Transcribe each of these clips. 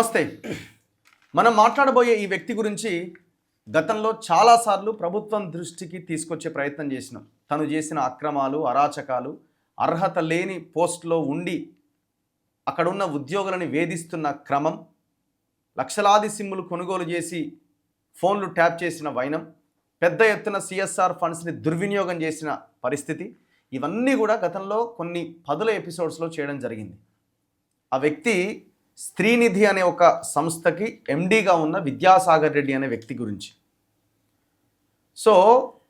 నమస్తే. మనం మాట్లాడబోయే ఈ వ్యక్తి గురించి గతంలో చాలాసార్లు ప్రభుత్వం దృష్టికి తీసుకొచ్చే ప్రయత్నం చేసినాం. తను చేసిన అక్రమాలు, అరాచకాలు, అర్హత లేని పోస్టులో ఉండి అక్కడున్న ఉద్యోగులను వేధిస్తున్న క్రమం, లక్షలాది సిమ్ములు కొనుగోలు చేసి ఫోన్లు ట్యాప్ చేసిన వైనం, పెద్ద ఎత్తున సిఎస్ఆర్ ఫండ్స్ని దుర్వినియోగం చేసిన పరిస్థితి, ఇవన్నీ కూడా గతంలో కొన్ని పదుల ఎపిసోడ్స్లో చేయడం జరిగింది. ఆ వ్యక్తి స్త్రీనిధి అనే ఒక సంస్థకి ఎండీగా ఉన్న విద్యాసాగర్ రెడ్డి అనే వ్యక్తి గురించి. సో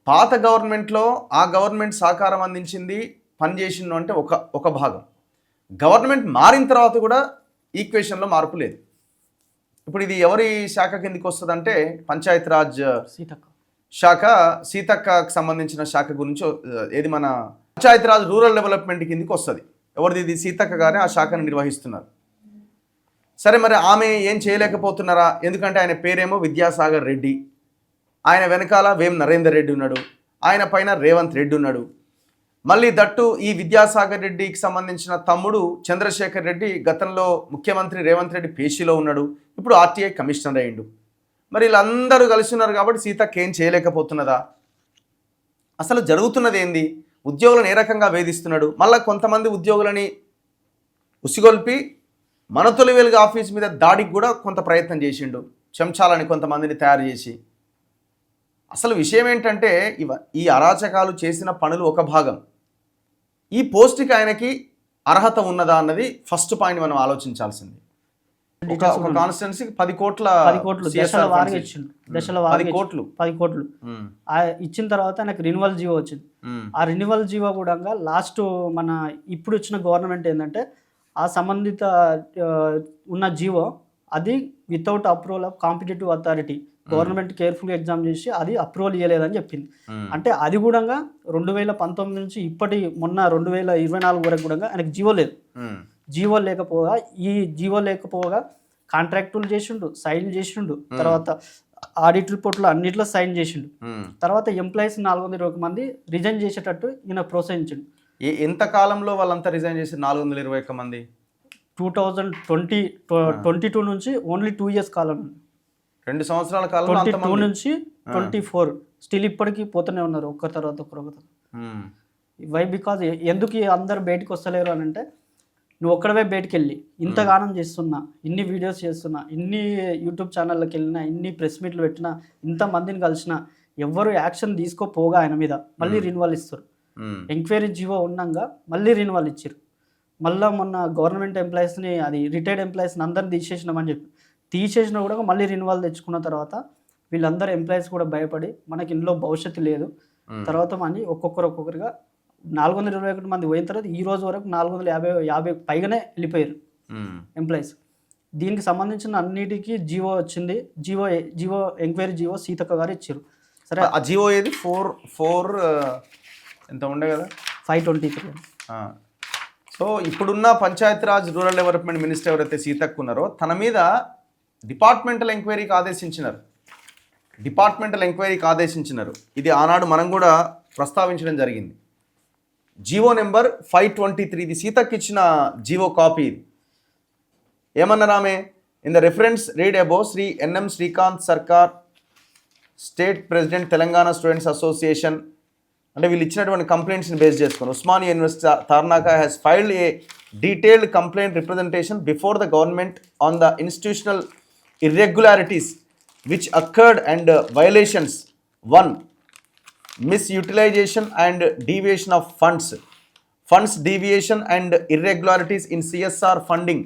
పాత గవర్నమెంట్లో ఆ గవర్నమెంట్ సహకారం అందించింది, పనిచేసింది అంటే ఒక భాగం. గవర్నమెంట్ మారిన తర్వాత కూడా ఈక్వేషన్లో మార్పు లేదు. ఇప్పుడు ఇది ఎవరి శాఖ కిందికి వస్తుందంటే పంచాయతీరాజ్ శాఖ, సీతక్కకు సంబంధించిన శాఖ గురించి. ఏది మన పంచాయతీరాజ్ రూరల్ డెవలప్మెంట్ కిందికి వస్తుంది. ఎవరిది? ఇది సీతక్క గారే ఆ శాఖను నిర్వహిస్తున్నారు. సరే, మరి ఆమె ఏం చేయలేకపోతున్నారా? ఎందుకంటే ఆయన పేరేమో విద్యాసాగర్ రెడ్డి, ఆయన వెనకాల వేం నరేందర్ రెడ్డి ఉన్నాడు, ఆయన పైన రేవంత్ రెడ్డి ఉన్నాడు. మళ్ళీ దట్టు ఈ విద్యాసాగర్ రెడ్డికి సంబంధించిన తమ్ముడు చంద్రశేఖర్ రెడ్డి గతంలో ముఖ్యమంత్రి రేవంత్ రెడ్డి పేషీలో ఉన్నాడు, ఇప్పుడు ఆర్టీఐ కమిషనర్ అయ్యిండు. మరి వీళ్ళందరూ కలిసి ఉన్నారు కాబట్టి సీతక్క ఏం చేయలేకపోతున్నదా? అసలు జరుగుతున్నది ఏంది? ఉద్యోగులను ఏ రకంగా వేధిస్తున్నాడు? మళ్ళీ కొంతమంది ఉద్యోగులని ఉసిగొల్పి మన తొలి వెలుగు ఆఫీస్ మీద దాడికి కూడా కొంత ప్రయత్నం చేసిండు, చెంచాలని కొంతమందిని తయారు చేసి. అసలు విషయం ఏంటంటే ఈ అరాచకాలు చేసిన పనులు ఒక భాగం. ఈ పోస్ట్కి ఆయనకి అర్హత ఉన్నదా అన్నది ఫస్ట్ పాయింట్ మనం ఆలోచించాల్సింది. ఒక కాన్స్టిట్యున్సీకి 10 కోట్లు ఇచ్చిన తర్వాత ఆయనకు రినివల్ జీవో వచ్చింది. ఆ రినివల్ జీవో కూడా లాస్ట్ మన ఇప్పుడు వచ్చిన గవర్నమెంట్ ఏంటంటే ఆ సంబంధిత ఉన్న జీవో అది without approval of competitive authority government కేర్ఫుల్గా ఎగ్జామ్ చేసి అది అప్రూవల్ ఇవ్వలేదని చెప్పింది. అంటే అది కూడా 2019 నుంచి ఇప్పటి మొన్న 2024 వరకు కూడా ఆయనకు జీవో లేదు. జీవో లేకపోగా కాంట్రాక్టులు చేసిండు, సైన్ చేసిండు, తర్వాత ఆడిట్ రిపోర్ట్లో అన్నిట్లో సైన్ చేసిండు. తర్వాత ఎంప్లాయీస్ 421 మంది రిజైన్ చేసేటట్టు ఈయన ప్రోత్సహించిండు. ఎంత కాలంలో వాళ్ళంతా రిజైన్ చేసి 421 మంది? 2022 నుంచి ఓన్లీ 2 years కాలం, 2 సంవత్సరాల కాలం, 22 నుంచి 24 స్టిల్ ఇప్పటికీ పోతూనే ఉన్నారు ఒక్క తర్వాత ఒకరు. వై? బికాజ్ ఎందుకు అందరు బయటకు వస్తలేరు అని అంటే, నువ్వు ఒక్కడవే బయటకు వెళ్ళి ఇంతగానం చేస్తున్నా, ఇన్ని వీడియోస్ చేస్తున్నా, ఇన్ని యూట్యూబ్ ఛానళ్ళకి వెళ్ళినా, ఇన్ని ప్రెస్ మీట్లు పెట్టినా, ఇంతమందిని కలిసినా ఎవరు యాక్షన్ తీసుకోపోగా ఆయన మీద మళ్ళీ రిన్వాల్ ఇస్తారు. ఎంక్వైరీ జీవో ఉన్నాగా మళ్ళీ రిన్వాల్ ఇచ్చారు. మళ్ళీ మొన్న గవర్నమెంట్ ఎంప్లాయీస్ని, అది రిటైర్డ్ ఎంప్లాయీస్ని అందరిని తీసేసినామని చెప్పి తీసేసినా కూడా మళ్ళీ రిన్వాల్ తెచ్చుకున్న తర్వాత వీళ్ళందరూ ఎంప్లాయీస్ కూడా భయపడి మనకి ఇందులో భవిష్యత్తు లేదు, తర్వాత మళ్ళీ ఒక్కొక్కరిగా 421 మంది పోయిన తర్వాత ఈ రోజు వరకు 450 పైగానే వెళ్ళిపోయారు ఎంప్లాయీస్. దీనికి సంబంధించిన అన్నిటికీ జీవో వచ్చింది. జీవో ఎంక్వైరీ జీవో సీతక్క గారు ఇచ్చారు. సరే, ఆ జీవో ఏది 4 ఎంత ఉండే కదా, 523. సో ఇప్పుడున్న పంచాయతీరాజ్ రూరల్ డెవలప్మెంట్ మినిస్టర్ ఎవరైతే సీతక్క ఉన్నారో తన మీద డిపార్ట్మెంటల్ ఎంక్వైరీకి ఆదేశించినారు. ఇది ఆనాడు మనం కూడా ప్రస్తావించడం జరిగింది. జీవో నెంబర్ 523, ఇది సీతక్క ఇచ్చిన జీవో కాపీ. ఇది ఏమన్నారు ఆమె? In the reference read above Shri NM Srikanth Sarkar, state president Telangana students association, అంటే వీళ్ళు ఇచ్చినటువంటి కంప్లైంట్స్ని బేస్ చేసుకొని Osmania university Tarnaka has filed a detailed complaint representation before the government on the institutional irregularities which occurred and violations. 1. Misutilization and deviation of funds deviation and irregularities in CSR funding.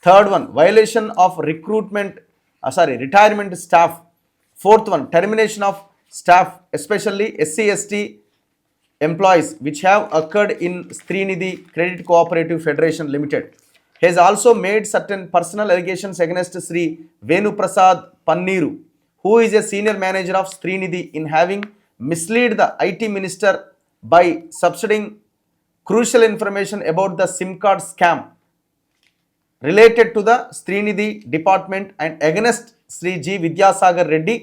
3rd one, violation of retirement staff. 4th one, termination of staff, especially SC/ST employees, which have occurred in Srinidhi Credit Cooperative Federation Limited. He has also made certain personal allegations against Sri Venu Prasad Panneeru, who is a senior manager of Srinidhi, in having misled the IT minister by subsidizing crucial information about the SIM card scam related to the Srinidhi department and against Sri G. Vidyasagar Reddy,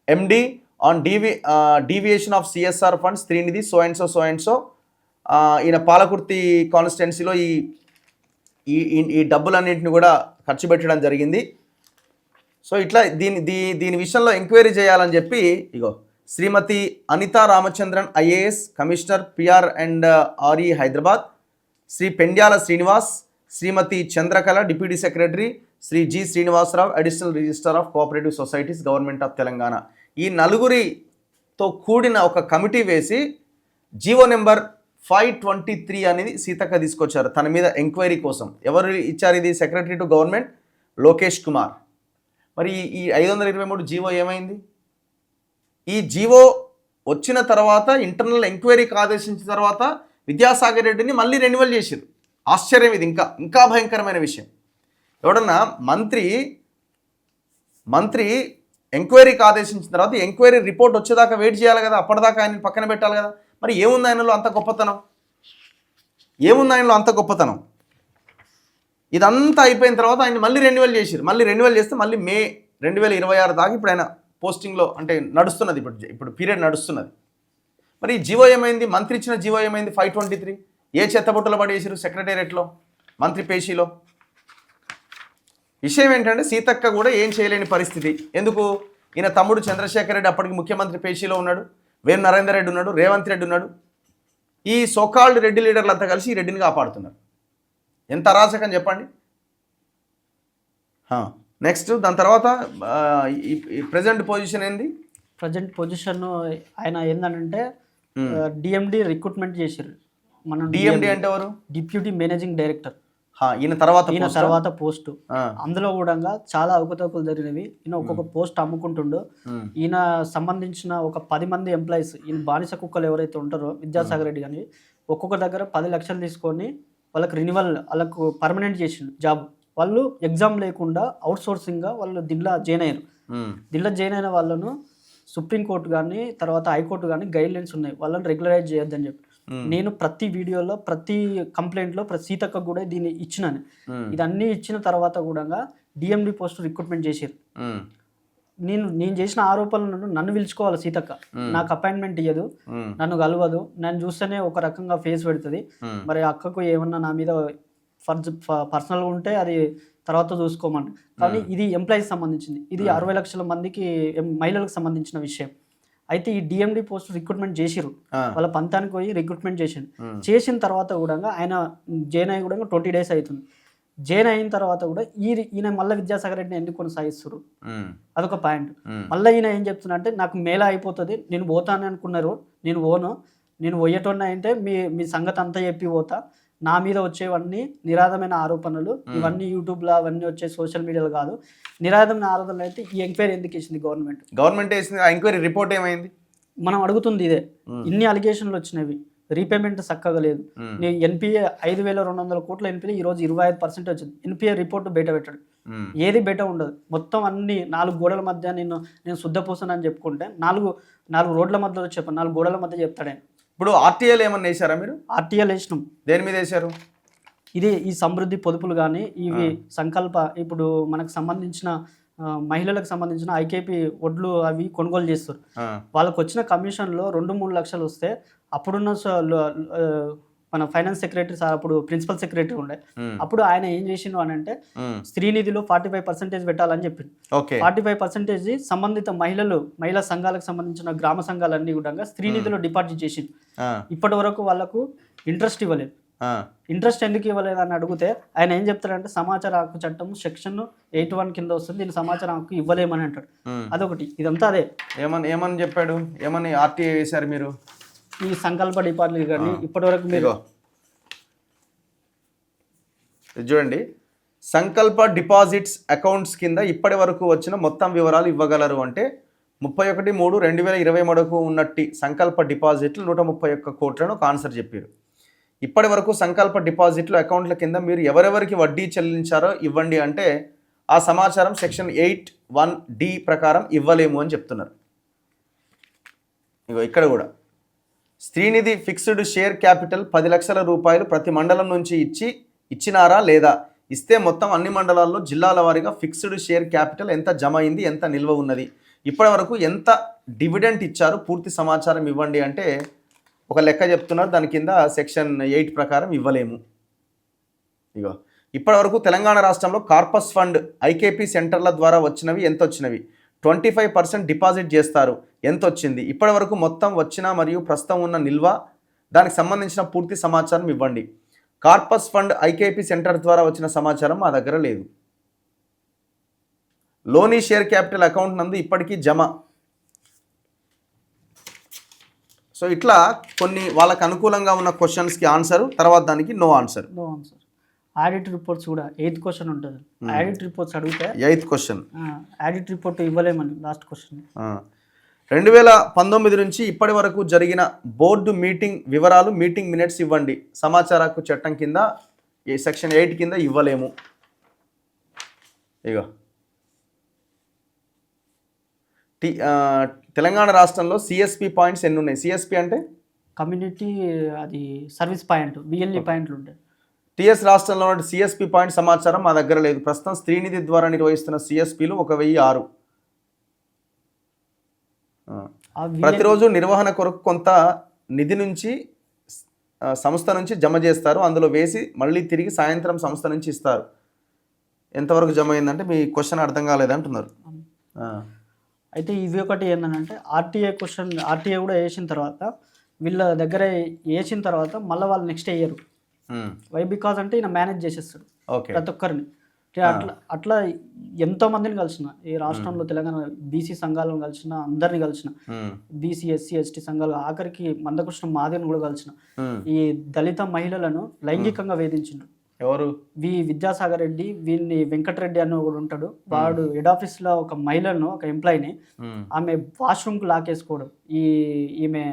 MD, on deviation of CSR funds Srinidhi so and so. ఈయన పాలకుర్తి కాన్స్టిట్యున్సీలో ఈ డబ్బులన్నింటిని కూడా ఖర్చు పెట్టడం జరిగింది. So ఇట్లా దీని విషయంలో ఎంక్వైరీ చేయాలని చెప్పి ఇగో Shrimati Anita Ramachandran IAS commissioner PR and RE Hyderabad, Shri Pendyala Srinivas, Shrimati Chandrakala deputy secretary, Shri G Srinivasarao additional registrar of cooperative societies government of Telangana, ఈ నలుగురితో కూడిన ఒక కమిటీ వేసి జీవో నెంబర్ 523 అనేది సీతక్క తీసుకొచ్చారు తన మీద ఎంక్వైరీ కోసం. ఎవరు ఇచ్చారు ఇది? Secretary to government Lokesh Kumar. మరి ఈ 523 జీవో ఏమైంది? ఈ జీవో వచ్చిన తర్వాత ఇంటర్నల్ ఎంక్వైరీకి ఆదేశించిన తర్వాత విద్యాసాగర్ రెడ్డిని మళ్ళీ రెన్యువల్ చేశారు. ఆశ్చర్యం ఇది, ఇంకా భయంకరమైన విషయం. ఎవడన్నా మంత్రి ఎంక్వైరీకి ఆదేశించిన తర్వాత ఎంక్వైరీ రిపోర్ట్ వచ్చేదాకా వెయిట్ చేయాలి కదా, అప్పటిదాకా ఆయన పక్కన పెట్టాలి కదా. మరి ఏముంది ఆయనలో అంత గొప్పతనం? ఇదంతా అయిపోయిన తర్వాత ఆయన మళ్ళీ రెన్యువల్ చేశారు. మళ్ళీ రెన్యువల్ చేస్తే మళ్ళీ మే 2026 దాకా ఇప్పుడు ఆయన పోస్టింగ్లో అంటే నడుస్తున్నది, ఇప్పుడు పీరియడ్ నడుస్తున్నది. మరి ఈ జీవో ఏమైంది? మంత్రి ఇచ్చిన జీవో ఏమైంది? 523 ఏ చెత్తబుట్టలో పడేసారు? సెక్రటేరియట్లో, మంత్రి పేషీలో. విషయం ఏంటంటే సీతక్క కూడా ఏం చేయలేని పరిస్థితి. ఎందుకు? ఈయన తమ్ముడు చంద్రశేఖర్ రెడ్డి అప్పటికి ముఖ్యమంత్రి పేషీలో ఉన్నాడు, వేం నరేందర్ రెడ్డి ఉన్నాడు, రేవంత్ రెడ్డి ఉన్నాడు. ఈ సోకాల్డ్ రెడ్డి లీడర్లు అంతా కలిసి ఈ రెడ్డిని కాపాడుతున్నారు. ఎంత అరాచకం చెప్పండి. నెక్స్ట్ దాని తర్వాత ఈ ప్రజెంట్ పొజిషన్ ఏంది? ప్రజెంట్ పొజిషన్ ఆయన ఏంటంటే డిఎండి రిక్రూట్మెంట్ చేశారు. మనం డిఎండి అంటే ఎవరు? Deputy managing director. ఈయన తర్వాత పోస్ట్. అందులో కూడా చాలా అవకతవకలు జరిగినవి. ఈయన ఒక్కొక్క పోస్ట్ అమ్ముకుంటుండో. ఈయన సంబంధించిన ఒక 10 మంది ఎంప్లాయీస్, ఈయన బానిస కుక్కలు ఎవరైతే ఉంటారో విద్యాసాగర్ రెడ్డి కానీ, ఒక్కొక్క దగ్గర 10 లక్షలు తీసుకొని వాళ్ళకి రెన్యువల్, వాళ్ళకు పర్మనెంట్ చేసిండు జాబ్. వాళ్ళు ఎగ్జామ్ లేకుండా అవుట్ సోర్సింగ్గా వాళ్ళు దీంట్లో జాయిన్ అయ్యారు. దీంట్లో జాయిన్ అయిన వాళ్ళను సుప్రీంకోర్టు కానీ తర్వాత హైకోర్టు కానీ గైడ్ లైన్స్ ఉన్నాయి, వాళ్ళని రెగ్యులరైజ్ చేయొద్దని చెప్పి. నేను ప్రతి వీడియోలో ప్రతి కంప్లైంట్లో సీతక్క కూడా దీన్ని ఇచ్చినాను. ఇదన్నీ ఇచ్చిన తర్వాత కూడా డిఎండి పోస్ట్ రిక్రూట్మెంట్ చేశారు. నేను చేసిన ఆరోపణలను నన్ను పిలుచుకోవాలి సీతక్క. నాకు అపాయింట్మెంట్ ఇయ్యదు, నన్ను కలవదు, నన్ను చూస్తేనే ఒక రకంగా ఫేస్ పెడుతుంది. మరి అక్కకు ఏమన్నా నా మీద పర్సనల్గా ఉంటే అది తర్వాత చూసుకోమంట. కానీ ఇది ఎంప్లాయీస్ సంబంధించింది, ఇది 60 లక్షల మందికి మహిళలకు సంబంధించిన విషయం. అయితే ఈ డిఎండి పోస్ట్ రిక్రూట్మెంట్ చేసిరు, వాళ్ళ పంతానికి పోయి రిక్రూట్మెంట్ చేసిన తర్వాత కూడా ఆయన జాయిన్ అయ్యి కూడా 20 days అవుతుంది. జాయిన్ అయిన తర్వాత కూడా ఈయన మళ్ళీ విద్యాసాగర్ రెడ్డిని ఎందుకు కొనసాగిస్తారు? అదొక పాయింట్. మళ్ళీ ఈయన ఏం చెప్తున్నా అంటే నాకు మేళ అయిపోతుంది, నేను పోతాను అనుకున్నారు, నేను పోయేటోన్నా అంటే మీ సంగతి అంతా చెప్పి పోతా, నా మీద వచ్చేవన్నీ నిరాధమైన ఆరోపణలు, ఇవన్నీ యూట్యూబ్లో అవన్నీ వచ్చే సోషల్ మీడియాలో కాదు, నిరాధమైన ఆరోపణలు అయితే ఈ ఎంక్వైరీ ఎందుకు ఇచ్చింది గవర్నమెంట్ వేసింది? ఆ ఎంక్వైరీ రిపోర్ట్ ఏమైంది? మనం అడుగుతుంది ఇదే. ఇన్ని అలిగేషన్లు వచ్చినవి, రీపేమెంట్ చక్కగా లేదు. ఎన్పిఏ 5,200 కోట్ల ఎన్పిఏ ఈరోజు 25% వచ్చింది. ఎన్పిఏ రిపోర్టు బయట పెట్టాడు, ఏది బయట ఉండదు. మొత్తం అన్ని 4 గోడల మధ్య నేను శుద్ధపూసనని చెప్పుకుంటే 4 రోడ్ల మధ్యలో 4 గోడల మధ్య చెప్తాడు ఆయన. ఇప్పుడు ఆర్టీఐలు ఏమన్నా వేసారా మీరు? ఆర్టీఐలు వేసినాం. దేని మీద వేశారు? ఈ సమృద్ధి పొదుపులు కానీ, ఇవి సంకల్ప, ఇప్పుడు మనకు సంబంధించిన మహిళలకు సంబంధించిన ఐకేపీ వడ్లు అవి కొనుగోలు చేస్తారు. వాళ్ళకు వచ్చిన కమిషన్లో 2-3 లక్షలు వస్తే అప్పుడున్న మన ఫైనాన్స్ సెక్రటరీ సార్, అప్పుడు ప్రిన్సిపల్ సెక్రటరీ ఉండే, అప్పుడు ఆయన ఏం చేసిండు అని అంటే స్త్రీనిధిలో 45% పెట్టాలని చెప్పింది. 45% సంబంధిత మహిళా సంఘాలకు సంబంధించిన గ్రామ సంఘాలన్నీ కూడా స్త్రీనిధిలో డిపాజిట్ చేసింది. ఇప్పటి వరకు వాళ్ళకు ఇంట్రెస్ట్ ఇవ్వలేదు. ఇంట్రెస్ట్ ఎందుకు ఇవ్వలేదు అని అడిగితే ఆయన ఏం చెప్తాడంటే సమాచార హక్కు చట్టం సెక్షన్ 81 కింద వస్తుంది, దీని సమాచార హక్కు ఇవ్వలేమని అంటాడు. అదొకటి. ఇదంతా అదే. ఏమని చెప్పాడు? ఏమని ఆర్టీఐ వేశారు మీరు? ఈ సంకల్ప డిపాజిట్ కానీ ఇప్పటి వరకు మీరు చూడండి, సంకల్ప డిపాజిట్స్ అకౌంట్స్ కింద ఇప్పటి వరకు వచ్చిన మొత్తం వివరాలు ఇవ్వగలరు అంటే 31/3/2023 ఉన్నట్టి సంకల్ప డిపాజిట్లు 131 కోట్లను ఒక ఆన్సర్ చెప్పారు. ఇప్పటి వరకు సంకల్ప డిపాజిట్లు అకౌంట్ల కింద మీరు ఎవరెవరికి వడ్డీ చెల్లించారో ఇవ్వండి అంటే ఆ సమాచారం సెక్షన్ 81D ప్రకారం ఇవ్వలేము అని చెప్తున్నారు. ఇక్కడ కూడా స్త్రీనిధి ఫిక్స్డ్ షేర్ క్యాపిటల్ 10 లక్షల రూపాయలు ప్రతి మండలం నుంచి ఇచ్చినారా లేదా, ఇస్తే మొత్తం అన్ని మండలాల్లో జిల్లాల వారీగా ఫిక్స్డ్ షేర్ క్యాపిటల్ ఎంత జమ అయింది, ఎంత నిల్వ ఉన్నది, ఇప్పటి వరకు ఎంత డివిడెంట్ ఇచ్చారు, పూర్తి సమాచారం ఇవ్వండి అంటే ఒక లెక్క చెప్తున్నారు. దాని కింద సెక్షన్ 8 ప్రకారం ఇవ్వలేము. ఇప్పటివరకు తెలంగాణ రాష్ట్రంలో కార్పస్ ఫండ్ ఐకేపీ సెంటర్ల ద్వారా వచ్చినవి ఎంత వచ్చినవి? 25% డిపాజిట్ చేస్తారు, ఎంత వచ్చింది? ఇప్పటివరకు మొత్తం వచ్చిన మరియు ప్రస్తుతం ఉన్న నిల్వ, దానికి సంబంధించిన పూర్తి సమాచారం ఇవ్వండి. కార్పస్ ఫండ్ ఐకేపీ సెంటర్ ద్వారా వచ్చిన సమాచారం మా దగ్గర లేదు. లోనీ షేర్ క్యాపిటల్ అకౌంట్ నందు ఇప్పటికీ జమ. సో ఇట్లా కొన్ని వాళ్ళకి అనుకూలంగా ఉన్న క్వశ్చన్స్కి ఆన్సర్, తర్వాత దానికి నో ఆన్సర్. ఆడిట్ రిపోర్ట్స్ కూడా 8th క్వశ్చన్ ఉంటుంది. ఆడిట్ రిపోర్ట్స్ అడిగితే 8th క్వశ్చన్ ఆడిట్ రిపోర్ట్ ఇవ్వలేమని లాస్ట్ క్వశ్చన్. 2019 నుంచి ఇప్పటి వరకు జరిగిన బోర్డు మీటింగ్ వివరాలు, మీటింగ్ మినిట్స్ ఇవ్వండి. సమాచార హక్కు చట్టం కింద సెక్షన్ 8 కింద ఇవ్వలేము. ఇగో తెలంగాణ రాష్ట్రంలో సిఎస్పి పాయింట్స్ ఎన్ని ఉన్నాయి? సిఎస్పి అంటే కమ్యూనిటీ, అది సర్వీస్ పాయింట్, బిఎల్ఈ పాయింట్లు ఉంటాయి. టిఎస్ రాష్ట్రంలో ఉన్న సిఎస్పి పాయింట్ సమాచారం మా దగ్గర లేదు. ప్రస్తుతం స్త్రీనిధి ద్వారా నిర్వహిస్తున్న సిఎస్పిలు 1006. ప్రతిరోజు నిర్వహణ కొరకు కొంత నిధి నుంచి సంస్థ నుంచి జమ చేస్తారు, అందులో వేసి మళ్ళీ తిరిగి సాయంత్రం సంస్థ నుంచి ఇస్తారు. ఎంతవరకు జమ అయిందంటే మీ క్వశ్చన్ అర్థం కాలేదంటున్నారు. అయితే ఇవి ఒకటి ఏంటంటే ఆర్టీఏ క్వశ్చన్, ఆర్టీఏ కూడా వేసిన తర్వాత వీళ్ళ దగ్గర వేసిన తర్వాత మళ్ళీ వాళ్ళు నెక్స్ట్ వేయరు. వై బికాజ్ అంటే ఈయన మేనేజ్ చేసేస్తాడు ప్రతి ఒక్కరిని. అట్లా ఎంతో మందిని కలిసిన ఈ రాష్ట్రంలో, తెలంగాణ బీసీ సంఘాలను కలిసిన, అందరిని కలిసిన, బీసీ ఎస్సీ ఎస్టీ సంఘాలు, ఆఖరికి మందకృష్ణ మాదిని కూడా కలిసిన. ఈ దళిత మహిళలను లైంగికంగా వేధించిండు. ఎవరు? విద్యాసాగర్ రెడ్డి, వీళ్ళని వెంకటరెడ్డి అని ఒకడు ఉంటాడు. వాడు హెడ్ ఆఫీస్ లో ఒక మహిళను, ఒక ఎంప్లాయీని, ఆమె వాష్రూమ్ కు లాకేసుకోవడం, ఈమె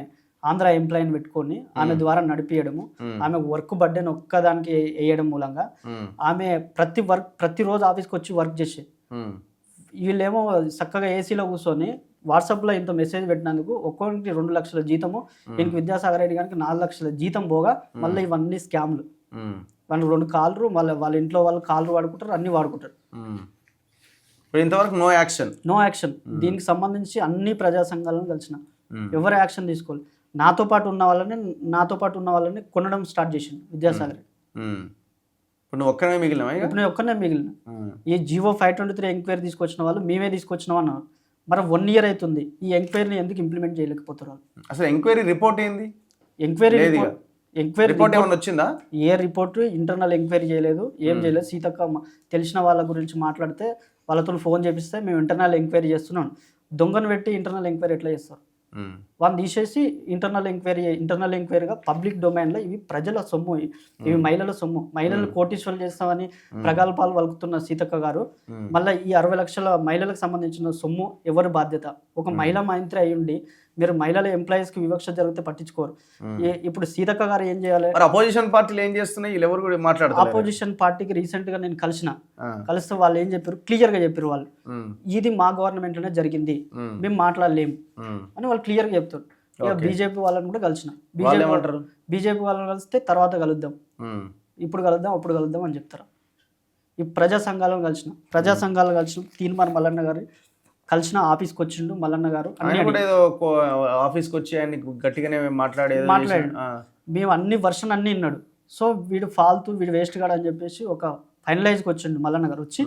ఆంధ్ర ఎంప్లాయీని పెట్టుకొని ఆమె ద్వారా నడిపియడము, ఆమె వర్క్ బర్డెన్ ఒక్కదానికి వేయడం మూలంగా ఆమె ప్రతిరోజు ఆఫీస్కి వచ్చి వర్క్ చేసేది. వీళ్ళేమో చక్కగా ఏసీలో కూర్చొని వాట్సాప్లో ఇంత మెసేజ్ పెట్టినందుకు ఒక్కొక్కరికి 2 లక్షల జీతము, దీనికి విద్యాసాగర్ రెడ్డి గారికి 4 లక్షల జీతం పోగా మళ్ళీ ఇవన్నీ స్కామ్లు. వాళ్ళు 2 కాళ్ళు, మళ్ళీ వాళ్ళ ఇంట్లో వాళ్ళు కాళ్ళు వాడుకుంటారు, అన్ని వాడుకుంటారు. ఇంతవరకు నో యాక్షన్. దీనికి సంబంధించి అన్ని ప్రజా సంఘాలను కలిసిన, ఎవరు యాక్షన్ తీసుకోవాలి. నాతో పాటు ఉన్న వాళ్ళని కొనడం స్టార్ట్ చేసిండు విద్యాసాగర్. ఇప్పుడు నేను ఒక్కనే మిగిలిన. ఈ జివో 523 ఎంక్వైరీ తీసుకొచ్చిన వాళ్ళు మేమే తీసుకొచ్చినాం అన్నారు. మరి 1 year అవుతుంది, ఈ ఎంక్వైరీని ఎందుకు ఇంప్లిమెంట్ చేయలేకపోతారు వాళ్ళు? అసలు ఎంక్వైరీ రిపోర్ట్ ఏంది? ఎంక్వైరీ రిపోర్ట్ ఏమైనా వచ్చిందా? ఏ రిపోర్ట్ ఇంటర్నల్ ఎంక్వైరీ చేయలేదు, ఏం చేయలేదు. సీతక్క తెలిసిన వాళ్ళ గురించి మాట్లాడితే వాళ్ళతో ఫోన్ చేపిస్తే మేము ఇంటర్నల్ ఎంక్వైరీ చేస్తున్నాం. దొంగను పెట్టి ఇంటర్నల్ ఎంక్వైరీ ఎట్లా చేస్తారు? వాళ్ళని తీసేసి ఇంటర్నల్ ఎంక్వైరీగా పబ్లిక్ డొమైన్లో ఇవి ప్రజల సొమ్ము, ఇవి మహిళల సొమ్ము, మహిళలు కోటీశ్వరులు చేస్తామని ప్రగల్భాలు వలుకుతున్న సీతక్క గారు మళ్ళీ ఈ 60 లక్షల మహిళలకు సంబంధించిన సొమ్ము ఎవరి బాధ్యత? ఒక మహిళా మంత్రి అయ్యుండి మీరు మహిళల ఎంప్లాయీస్కి వివక్ష జరిగితే పట్టించుకోరు. ఇప్పుడు సీతక్క గారు ఏం చేయాలి? అపోజిషన్ పార్టీలు ఏం చేస్తున్నాయి? ఎవరు కూడా మాట్లాడారు? అపోజిషన్ పార్టీకి రీసెంట్ గా నేను కలిస్తే వాళ్ళు ఏం చెప్పారు? క్లియర్ గా చెప్పారు వాళ్ళు, ఇది మా గవర్నమెంట్ లోనే జరిగింది, మేము మాట్లాడలేము అని వాళ్ళు క్లియర్ గా చెప్తారు. ఇక బీజేపీ వాళ్ళని కూడా కలిసిన, బీజేపీ వాళ్ళని కలిస్తే తర్వాత కలుద్దాం, ఇప్పుడు కలుద్దాం, అప్పుడు కలుద్దాం అని చెప్తారు. ఈ ప్రజా సంఘాలను కలిసిన తీర్మానం మల్లన్న గారి కలిసిన ఆఫీస్కి వచ్చిండు మల్లన్న గారు. ఆఫీస్కి వచ్చి ఆయన గట్టిగానే మాట్లాడాడు. మేము అన్ని వర్షన్ అన్ని విన్నాడు. సో వీడు ఫాల్తూ, వీడు వేస్ట్ కాడు అని చెప్పేసి ఒక ఫైనలైజ్కి వచ్చిండు మల్లన్న గారు. వచ్చి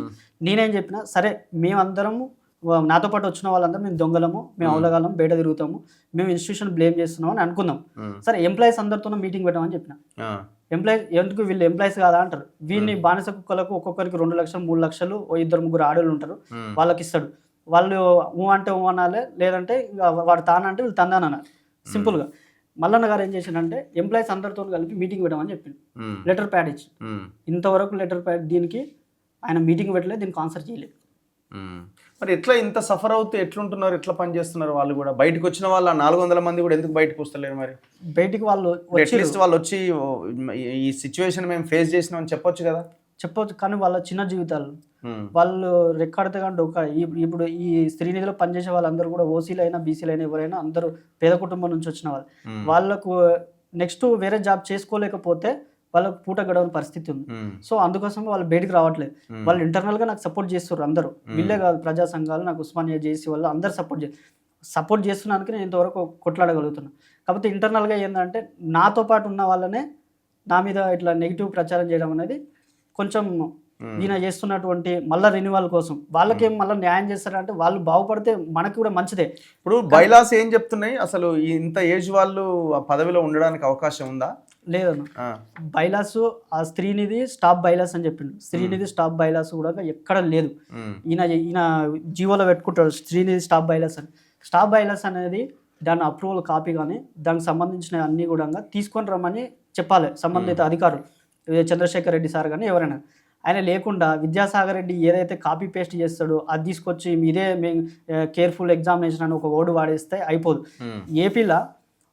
నేనేం చెప్పినా, సరే మేమందరము, నాతో పాటు వచ్చిన వాళ్ళందరూ మేము దొంగలము, మేము అవలగాలం, బయట తిరుగుతాము, మేము ఇన్స్టిట్యూషన్ బ్లేమ్ చేస్తున్నాం అని అనుకుందాం. సరే ఎంప్లాయీస్ అందరితో మీటింగ్ పెట్టామని చెప్పిన. ఎంప్లాయీస్ ఎందుకు, వీళ్ళు ఎంప్లాయీస్ కాదా అంటారు. వీళ్ళని బానిస కుక్కలకు ఒక్కొక్కరికి 2 లక్షలు 3 లక్షలు, 2-3 ఆడోళ్ళు ఉంటారు, వాళ్ళకి ఇస్తాడు. వాళ్ళు అంటే అనాలి, లేదంటే వాడు తానంటే వీళ్ళు తందానన్నారు. సింపుల్గా మల్లన్న గారు ఏం చేసిండంటే ఎంప్లాయీస్ అందరితో కలిపి మీటింగ్ పెట్టామని చెప్పిండు. లెటర్ ప్యాడ్ ఇచ్చి, ఇంతవరకు లెటర్ ప్యాడ్ దీనికి ఆయన మీటింగ్ పెట్టలేదు, దీనికి ఆన్సర్ చేయలేదు. మరి ఎట్లా ఇంత సఫర్ అవుతూ ఎట్లుంటున్నారు, ఎట్లా పని చేస్తున్నారు వాళ్ళు కూడా? బయటకు వచ్చిన వాళ్ళు 400 మంది కూడా ఎందుకు బయటకు వస్తలేరు? మరి బయటికి వాళ్ళు అట్లీస్ట్ వాళ్ళు వచ్చి ఈ సిచ్యువేషన్ మేము ఫేస్ చేసినాం అని చెప్పొచ్చు కదా. చెప్పొచ్చు, కానీ వాళ్ళ చిన్న జీవితాలు వాళ్ళు రెక్కడితే కంటే ఇప్పుడు ఈ శ్రీనిధిలో పనిచేసే వాళ్ళందరూ కూడా ఓసీలు అయినా బీసీలు అయినా ఎవరైనా అందరూ పేద కుటుంబం నుంచి వచ్చిన వాళ్ళు. వాళ్ళకు నెక్స్ట్ వేరే జాబ్ చేసుకోలేకపోతే వాళ్ళకు పూట గడవని పరిస్థితి ఉంది. సో అందుకోసం వాళ్ళు బయటికి రావట్లేదు. వాళ్ళు ఇంటర్నల్గా నాకు సపోర్ట్ చేస్తారు అందరూ, వీళ్ళే కాదు, ప్రజా సంఘాలు, నాకు ఉస్మానియా జేసీ వాళ్ళు అందరూ సపోర్ట్ చేస్తున్నానికి నేను ఇంతవరకు కొట్లాడగలుగుతున్నాను. కాకపోతే ఇంటర్నల్గా ఏంటంటే నాతో పాటు ఉన్న వాళ్ళనే నా మీద ఇట్లా నెగిటివ్ ప్రచారం చేయడం అనేది కొంచెం ఈయన చేస్తున్నటువంటి మళ్ళీ రెన్యువల్ కోసం వాళ్ళకేం మళ్ళీ న్యాయం చేస్తారంటే వాళ్ళు బాగుపడితే మనకి కూడా మంచిదే. ఇప్పుడు బైలాస్ ఏం చెప్తున్నాయి అసలు ఇంత ఏజ్ వాళ్ళు ఆ పదవిలో ఉండడానికి అవకాశం ఉందా? లేదన్న బైలాస్ ఆ స్త్రీనిధి స్టాప్ బైలాస్ అని చెప్పిండు. స్త్రీనిధి స్టాప్ బైలాస్ కూడా ఎక్కడ లేదు. ఈయన జీవోలో పెట్టుకుంటాడు స్త్రీనిధి స్టాప్ బైలాస్ అని. స్టాప్ బైలాస్ అనేది దాని అప్రూవల్ కాపీ కానీ దానికి సంబంధించిన అన్ని కూడా తీసుకొని రమ్మని చెప్పాలి సంబంధిత అధికారులు, చంద్రశేఖర్ రెడ్డి సార్ కానీ ఎవరైనా. ఆయన లేకుండా విద్యాసాగర్ రెడ్డి ఏదైతే కాపీ పేస్ట్ చేస్తాడో అది తీసుకొచ్చి మీరే కేర్ఫుల్ ఎగ్జామినేషన్ అని ఒక వర్డ్ వాడేస్తే అయిపోదు. ఏపీలో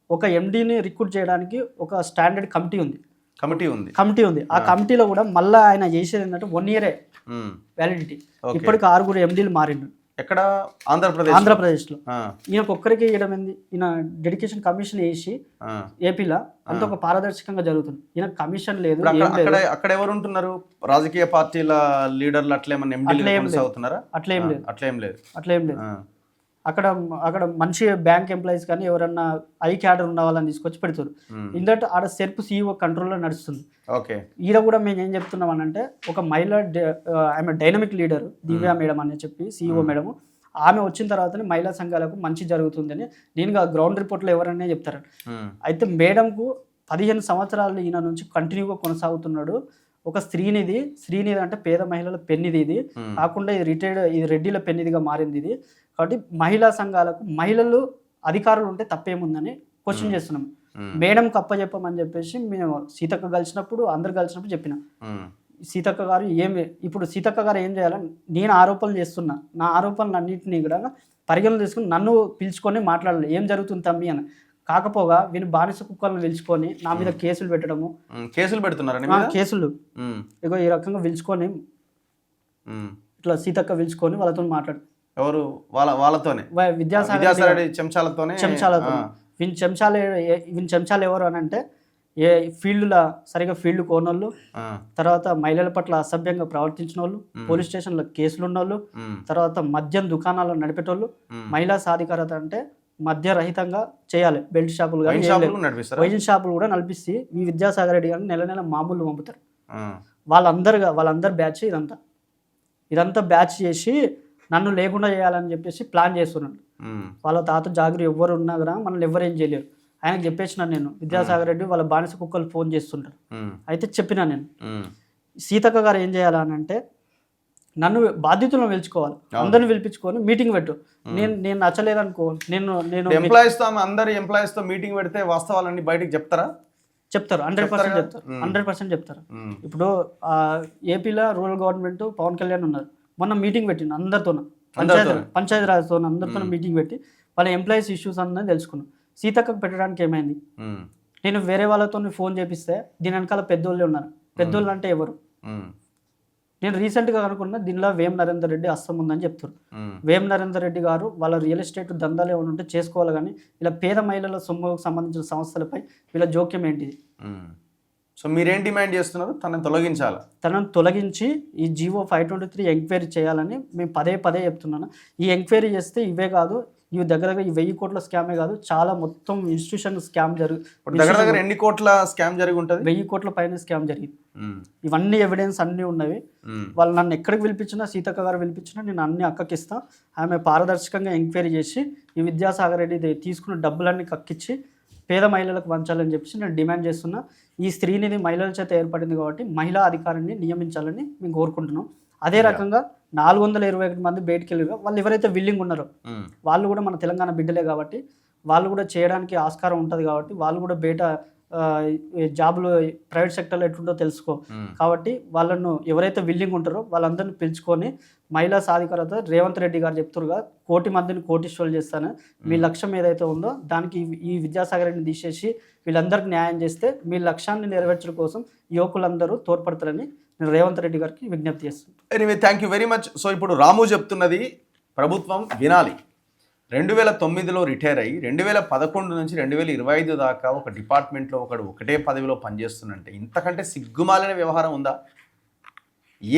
ఒక ఎండీని రిక్రూట్ చేయడానికి ఒక స్టాండర్డ్ కమిటీ ఉంది. ఆ కమిటీలో కూడా మళ్ళీ ఆయన చేసేది ఏంటంటే 1 year వ్యాలిడిటీ. ఇప్పటికి 6 ఎండీలు మారిండు. ఎక్కడ? ఆంధ్రప్రదేశ్లో. ఈయనకు ఒక్కరికి ఇవ్వడం ఏంది? ఈయన డెడికేషన్ కమిషన్ వేసి ఏపీలో అంత ఒక పారదర్శకంగా జరుగుతుంది. ఈయన కమిషన్ లేదు. అక్కడ ఎవరు ఉంటున్నారు? రాజకీయ పార్టీల లీడర్లు అట్లేం లేదు. అక్కడ మంచి బ్యాంక్ ఎంప్లాయీస్ కానీ ఎవరన్నా ఐ క్యాడర్ ఉన్న వాళ్ళని తీసుకొచ్చి పెడతారు. ఇందట ఆడ సెర్ప్ CEO కంట్రోల్లో నడుస్తుంది. ఈడ కూడా మేము ఏం చెప్తున్నాం అంటే ఒక మహిళ ఆమె డైనమిక్ లీడర్ దివ్య మేడం అని చెప్పి CEO మేడం, ఆమె వచ్చిన తర్వాతనే మహిళా సంఘాలకు మంచి జరుగుతుందని నేను గ్రౌండ్ రిపోర్ట్లో ఎవరన్నా చెప్తారు. అయితే మేడంకు 15 సంవత్సరాలు ఈయన నుంచి కంటిన్యూగా కొనసాగుతున్నాడు. ఒక శ్రీనిధి అంటే పేద మహిళల పెన్నిది. ఇది కాకుండా ఇది రెడ్డిల పెన్నిదిగా మారింది ఇది. కాబట్టి మహిళా సంఘాలకు మహిళలు అధికారులు ఉంటే తప్పేముందని క్వశ్చన్ చేస్తున్నాం. మేడం కప్పచెప్పమని చెప్పేసి మేము సీతక్క కలిసినప్పుడు చెప్పిన. సీతక్క గారు ఇప్పుడు సీతక్క గారు ఏం చేయాలని నేను ఆరోపణలు చేస్తున్నా. నా ఆరోపణలు అన్నింటినీ కూడా పరిగణన తీసుకుని నన్ను పిలుచుకొని మాట్లాడాలి ఏం జరుగుతుంది తమ్మి అని. కాకపోగా వీళ్ళు బానిస కుక్కలను పిలుచుకొని నా మీద కేసులు పెట్టడము. కేసులు ఇగో ఈ రకంగా పిలుచుకొని ఇట్లా సీతక్క పిలుచుకొని వాళ్ళతో మాట్లాడు. ఎవరు? వాళ్ళతోనే విద్యాసాగర్ చెంచాలతో. వీని చెంచాలు ఎవరు అని అంటే ఏ ఫీల్డ్లో సరిగా ఫీల్డ్ కోనోళ్ళు, తర్వాత మహిళల పట్ల అసభ్యంగా ప్రవర్తించిన వాళ్ళు, పోలీస్ స్టేషన్లో కేసులు ఉన్నోళ్ళు, తర్వాత మద్యం దుకాణాలు నడిపేటోళ్ళు. మహిళా సాధికారత అంటే మధ్యరహితంగా చేయాలి. బెల్ట్ షాపులు కానీ వైన్ షాపులు కూడా నడిపిస్తే ఈ విద్యాసాగర్ రెడ్డి కానీ నెల మామూలు పంపుతారు. వాళ్ళందరు బ్యాచ్ ఇదంతా బ్యాచ్ చేసి నన్ను లేకుండా చేయాలని చెప్పేసి ప్లాన్ చేస్తున్నాడు. వాళ్ళ తాత జాగిరి ఎవరు ఉన్నా కూడా మనల్ని ఎవరు ఏం చేయలేరు. ఆయనకు చెప్పేసిన నేను విద్యాసాగర్ రెడ్డి వాళ్ళ బానిస కుక్కలు ఫోన్ చేస్తుంటారు. అయితే చెప్పినా నేను సీతక్క గారు ఏం చేయాలనంటే నన్ను బాధ్యతలను పిలుచుకోవాలి, అందరిని పిలిపించుకొని మీటింగ్ పెట్టు. నేను నచ్చలేదనుకో నేను ఎంప్లాయీస్ తో మీటింగ్ పెడితే వాస్తవాలన్నీ బయటకు చెప్తారు. 100% చెప్తారు. ఇప్పుడు ఏపీలో రూరల్ గవర్నమెంట్ పవన్ కళ్యాణ్ ఉన్నారు. మొన్న మీటింగ్ పెట్టిండు అందరితో, పంచాయతీ రాజ్తో అందరితో మీటింగ్ పెట్టి వాళ్ళ ఎంప్లాయీస్ ఇష్యూస్ అన్నది తెలుసుకున్నాం. సీతక్కకు పెట్టడానికి ఏమైంది? నేను వేరే వాళ్ళతో ఫోన్ చేపిస్తే దీని వెనకాల పెద్దోళ్ళే ఉన్నారు. పెద్దోళ్ళు అంటే ఎవరు? నేను రీసెంట్గా కనుక్కున్నా దీనిలో వేం నరేందర్ రెడ్డి అస్తం ఉందని చెప్తారు. వేం నరేందర్ రెడ్డి గారు వాళ్ళ రియల్ ఎస్టేట్ దందాలు ఏమైనా ఉంటే చేసుకోవాలి, కానీ ఇలా పేద మహిళల సొమ్ముకు సంబంధించిన సంస్థలపై వీళ్ళ జోక్యం ఏంటిది? సో మీరేం డిమాండ్ చేస్తున్నారు? తనను తొలగించి ఈ జీవో 523 ఎంక్వైరీ చేయాలని మేము పదే చెప్తున్నాను. ఈ ఎంక్వైరీ చేస్తే ఇవే కాదు, ఇవి దగ్గర 1000 కోట్ల స్కామే కాదు, చాలా మొత్తం ఇన్స్టిట్యూషన్ స్కామ్ దగ్గర ఎన్ని కోట్ల స్కామ్ జరిగి ఉంటుంది? 1000 కోట్ల పైన స్కామ్ జరిగింది. ఇవన్నీ ఎవిడెన్స్ అన్నీ ఉన్నవి. వాళ్ళు నన్ను ఎక్కడికి పిలిపించినా, సీతక్క గారు పిలిపించినా నేను అన్ని అక్కకిస్తా. ఆమె పారదర్శకంగా ఎంక్వైరీ చేసి ఈ విద్యాసాగర్ రెడ్డి తీసుకున్న డబ్బులన్నీ కక్కించి పేద మహిళలకు పంచాలని చెప్పేసి నేను డిమాండ్ చేస్తున్నా. ఈ స్త్రీనిధి మహిళల చేత ఏర్పడింది కాబట్టి మహిళా అధికారిని నియమించాలని మేము కోరుకుంటున్నాం. అదే రకంగా 421 మంది బయటికి వెళ్ళారు. వాళ్ళు ఎవరైతే విల్లింగ్ ఉన్నారో వాళ్ళు కూడా మన తెలంగాణ బిడ్డలే కాబట్టి వాళ్ళు కూడా చేయడానికి ఆస్కారం ఉంటుంది. కాబట్టి వాళ్ళు కూడా బయట జాబులు ప్రైవేట్ సెక్టర్లో ఎట్లుంటో తెలుసుకో. కాబట్టి వాళ్ళను ఎవరైతే విల్లింగ్ ఉంటారో వాళ్ళందరినీ పిలుచుకొని మహిళా సాధికారత రేవంత్ రెడ్డి గారు చెప్తురుగా 1 కోటి మందిని కోటీశ్వరులు చేస్తాను. మీ లక్ష్యం ఏదైతే ఉందో దానికి ఈ విద్యాసాగర్ రెడ్డిని తీసేసి వీళ్ళందరికీ న్యాయం చేస్తే మీ లక్ష్యాన్ని నెరవేర్చడం కోసం యువకులందరూ తోడ్పడతారని నేను రేవంత్ రెడ్డి గారికి విజ్ఞప్తి చేస్తున్నాను. Anyway thank you very much. So ఇప్పుడు రాము చెప్తున్నది ప్రభుత్వం వినాలి. 2009లో రిటైర్ అయ్యి 2011 నుంచి 2025 దాకా ఒక డిపార్ట్మెంట్లో ఒకటే పదవిలో పనిచేస్తున్నంటే ఇంతకంటే సిగ్గుమాలిన వ్యవహారం ఉందా?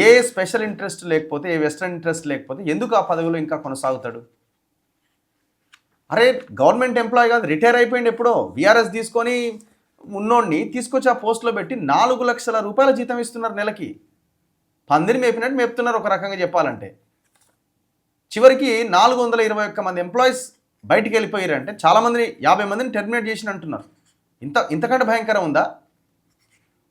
ఏ స్పెషల్ ఇంట్రెస్ట్ లేకపోతే, ఏ వెస్టర్న్ ఇంట్రెస్ట్ లేకపోతే ఎందుకు ఆ పదవిలో ఇంకా కొనసాగుతాడు? అరే గవర్నమెంట్ ఎంప్లాయీ కాదు, రిటైర్ అయిపోయింది ఎప్పుడో. VRS తీసుకొని ఉన్నోడిని తీసుకొచ్చి ఆ పోస్ట్లో పెట్టి 4 లక్షల రూపాయల జీతం ఇస్తున్నారు నెలకి. పందిని మేపినట్టు మేపుతున్నారు ఒక రకంగా చెప్పాలంటే. చివరికి 421 మంది ఎంప్లాయీస్ బయటికి వెళ్ళిపోయారంటే చాలామందిని 50 మందిని టెర్మినేట్ చేసిన అంటున్నారు. ఇంతకంటే భయంకరం ఉందా?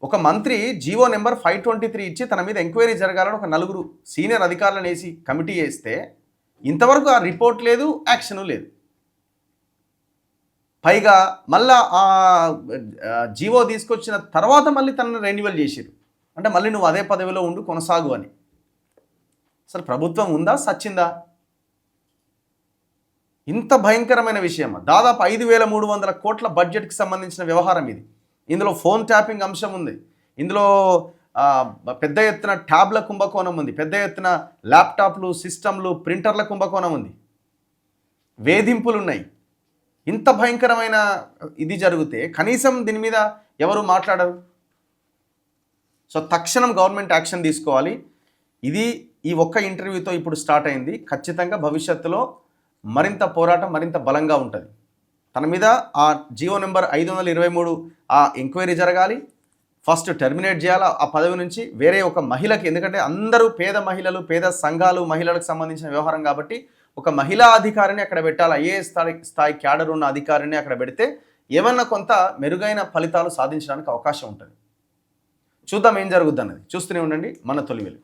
ఒక మంత్రి జీవో నెంబర్ 523 ఇచ్చి తన మీద ఎంక్వైరీ జరగాలని ఒక 4 సీనియర్ అధికారులను వేసి కమిటీ వేస్తే ఇంతవరకు ఆ రిపోర్ట్ లేదు, యాక్షన్ లేదు. పైగా మళ్ళా ఆ జీవో తీసుకొచ్చిన తర్వాత మళ్ళీ తనను రెన్యువల్ చేసిరు. అంటే మళ్ళీ నువ్వు అదే పదవిలో ఉండు, కొనసాగు అని. అసలు ప్రభుత్వం ఉందా, సచ్చిందా? ఇంత భయంకరమైన విషయం. దాదాపు 5,300 కోట్ల బడ్జెట్కి సంబంధించిన వ్యవహారం ఇది. ఇందులో ఫోన్ ట్యాపింగ్ అంశం ఉంది, ఇందులో పెద్ద ఎత్తున ట్యాబ్ల కుంభకోణం ఉంది, పెద్ద ఎత్తున ల్యాప్టాప్లు, సిస్టంలు, ప్రింటర్ల కుంభకోణం ఉంది, వేధింపులు ఉన్నాయి. ఇంత భయంకరమైన ఇది జరిగితే కనీసం దీని మీద ఎవరు మాట్లాడరు. సో తక్షణం గవర్నమెంట్ యాక్షన్ తీసుకోవాలి. ఈ ఒక్క ఇంటర్వ్యూతో ఇప్పుడు స్టార్ట్ అయింది. ఖచ్చితంగా భవిష్యత్తులో మరింత పోరాటం మరింత బలంగా ఉంటుంది. తన మీద ఆ జీవో నెంబర్ 523 ఆ ఎంక్వైరీ జరగాలి. ఫస్ట్ టెర్మినేట్ చేయాలి ఆ పదవి నుంచి. వేరే ఒక మహిళకి, ఎందుకంటే అందరూ పేద మహిళలు, పేద సంఘాలు, మహిళలకు సంబంధించిన వ్యవహారం కాబట్టి ఒక మహిళా అధికారిని అక్కడ పెట్టాలి. ఐఏఎస్ స్థాయి క్యాడర్ ఉన్న అధికారిని అక్కడ పెడితే ఏమన్నా కొంత మెరుగైన ఫలితాలు సాధించడానికి అవకాశం ఉంటుంది. చూద్దాం ఏం జరుగుద్ది అన్నది. చూస్తూనే ఉండండి మన తొలి వెలుగు.